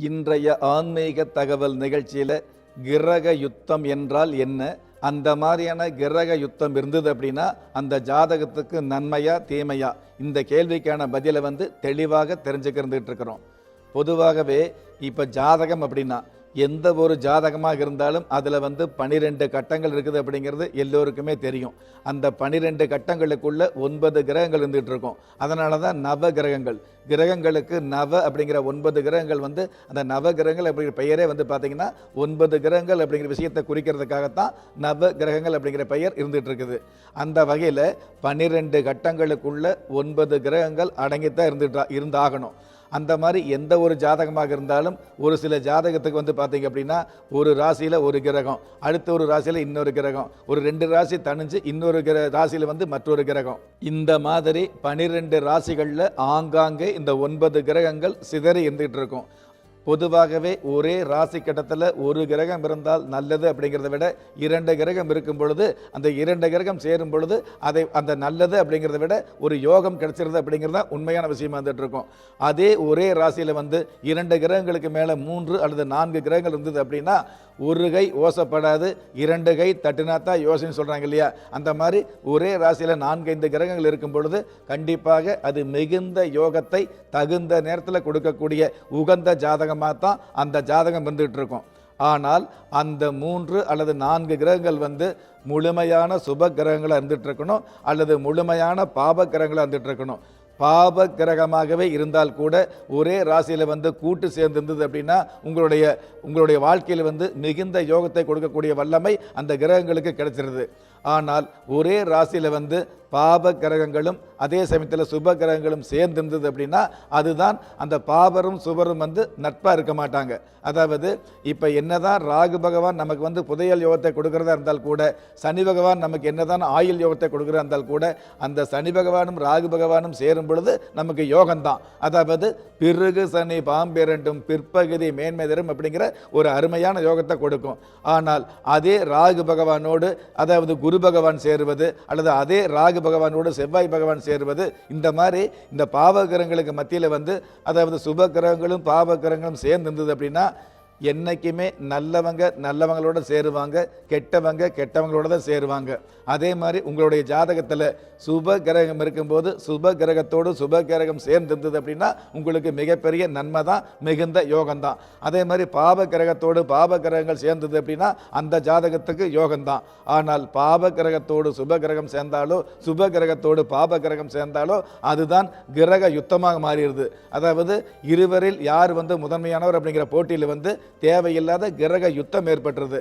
இன்றைய ஆன்மீக தகவல் நிகழ்ச்சியில் கிரக யுத்தம் என்றால் என்ன, அந்த மாதிரியான கிரக யுத்தம் இருந்தது அப்படின்னா அந்த ஜாதகத்துக்கு நன்மையா தீமையா, இந்த கேள்விக்கான பதிலை தெளிவாக தெரிஞ்சுக்கிட்டு இருக்கிறோம். பொதுவாகவே இப்போ ஜாதகம் அப்படின்னா எந்த ஒரு ஜாதகமாக இருந்தாலும் அதில் 12 கட்டங்கள் இருக்குது அப்படிங்கிறது எல்லோருக்குமே தெரியும். அந்த 12 கட்டங்களுக்குள்ள 9 கிரகங்கள் இருந்துகிட்டு இருக்கும். அதனால தான் நவ கிரகங்கள். கிரகங்களுக்கு நவ அப்படிங்கிற 9 கிரகங்கள் அந்த நவ கிரகங்கள் அப்படிங்கிற பெயரே பார்த்தீங்கன்னா 9 கிரகங்கள் அப்படிங்கிற விஷயத்தை குறிக்கிறதுக்காகத்தான் நவ கிரகங்கள் அப்படிங்கிற பெயர் இருந்துகிட்டு இருக்குது. அந்த வகையில் 12 கட்டங்களுக்குள்ள 9 கிரகங்கள் அடங்கித்தான் இருந்தாகணும். அந்த மாதிரி எந்த ஒரு ஜாதகமாக இருந்தாலும் ஒரு சில ஜாதகத்துக்கு பார்த்தீங்க அப்படின்னா ஒரு ராசியில் ஒரு கிரகம், அடுத்த ஒரு ராசியில் இன்னொரு கிரகம், ஒரு 2 ராசி தணிஞ்சு இன்னொரு ராசியில் மற்றொரு கிரகம், இந்த மாதிரி 12 ராசிகளில் ஆங்காங்கே இந்த 9 கிரகங்கள் சிதறி இருந்துகிட்டு இருக்கும். பொதுவாகவே ஒரே ராசி கட்டத்தில் ஒரு கிரகம் இருந்தால் நல்லது அப்படிங்கிறத விட 2 கிரகம் இருக்கும் பொழுது அந்த 2 கிரகம் சேரும் பொழுது அந்த நல்லது அப்படிங்கிறத விட ஒரு யோகம் கிடைச்சிருது அப்படிங்கிறது தான் உண்மையான விஷயமா இருந்துட்டு இருக்கும். அதே ஒரே ராசியில் 2 கிரகங்களுக்கு மேலே 3 அல்லது 4 கிரகங்கள் இருந்தது அப்படின்னா ஒரு கை ஓசப்படாது, 2 கை தட்டினாத்தான் யோசனை சொல்கிறாங்க இல்லையா, அந்த மாதிரி ஒரே ராசியில் 4-5 கிரகங்கள் இருக்கும் பொழுது கண்டிப்பாக அது மிகுந்த யோகத்தை தகுந்த நேரத்தில் கொடுக்கக்கூடிய உகந்த ஜாதகமாக தான் அந்த ஜாதகம் வந்துகிட்டு இருக்கும். ஆனால் அந்த 3 அல்லது 4 கிரகங்கள் முழுமையான சுப கிரகங்களாக இருந்துகிட்டு இருக்கணும் அல்லது முழுமையான பாப கிரகங்களாக இருந்துகிட்டு இருக்கணும். பாப கிரகமாகவே இருந்தால் கூட ஒரே ராசியில் கூட்டு சேர்ந்து இருந்தது அப்படின்னா உங்களுடைய வாழ்க்கையில் மிகுந்த யோகத்தை கொடுக்கக்கூடிய வல்லமை அந்த கிரகங்களுக்கு கிடைச்சிருது. ஆனால் ஒரே ராசியில் பாப கிரகங்களும் அதே சமயத்தில் சுப கிரகங்களும் சேர்ந்திருந்தது அப்படின்னா அதுதான் அந்த பாபரும் சுபரும் நட்பாக இருக்க மாட்டாங்க. அதாவது இப்போ என்னதான் ராகு பகவான் நமக்கு புதையல் யோகத்தை கொடுக்கறதா இருந்தால் கூட, சனி பகவான் நமக்கு என்னதான் ஆயுள் யோகத்தை கொடுக்கறதா இருந்தால் கூட, அந்த சனி பகவானும் ராகு பகவானும் சேரும் பொழுது நமக்கு யோகம்தான். அதாவது பிறகு சனி பாம்பிரண்டும் பிற்பகுதி மேன்மை தரும் அப்படிங்கிற ஒரு அருமையான யோகத்தை கொடுக்கும். ஆனால் அதே ராகு பகவானோடு அதாவது குரு பகவான் சேருவது அல்லது அதே ராகு பகவானோடு செவ்வாய் பகவான் சேருவது, இந்த மாதிரி இந்த பாவ கிரகங்களுக்கு மத்தியில் அதாவது சுப கிரகங்களும் பாவ கிரகங்களும் சேர்ந்து இருந்தது அப்படின்னா என்னைக்குமே நல்லவங்க நல்லவங்களோட சேருவாங்க, கெட்டவங்க கெட்டவங்களோட தான் சேருவாங்க. அதே மாதிரி உங்களுடைய ஜாதகத்தில் சுப கிரகம் இருக்கும்போது சுப கிரகத்தோடு சுப கிரகம் சேர்ந்திருந்தது அப்படின்னா உங்களுக்கு மிகப்பெரிய நன்மை தான், மிகுந்த யோகம்தான். அதே மாதிரி பாப கிரகத்தோடு பாப கிரகங்கள் சேர்ந்தது அப்படின்னா அந்த ஜாதகத்துக்கு யோகம்தான். ஆனால் பாப கிரகத்தோடு சுப கிரகம் சேர்ந்தாலோ சுப கிரகத்தோடு பாப கிரகம் சேர்ந்தாலோ அதுதான் கிரக யுத்தமாக மாறிடுது. அதாவது இருவரில் யார் முதன்மையானவர் அப்படிங்கிற போட்டியில் தேவையில்லாத கிரக யுத்தம் ஏற்பட்டுருது.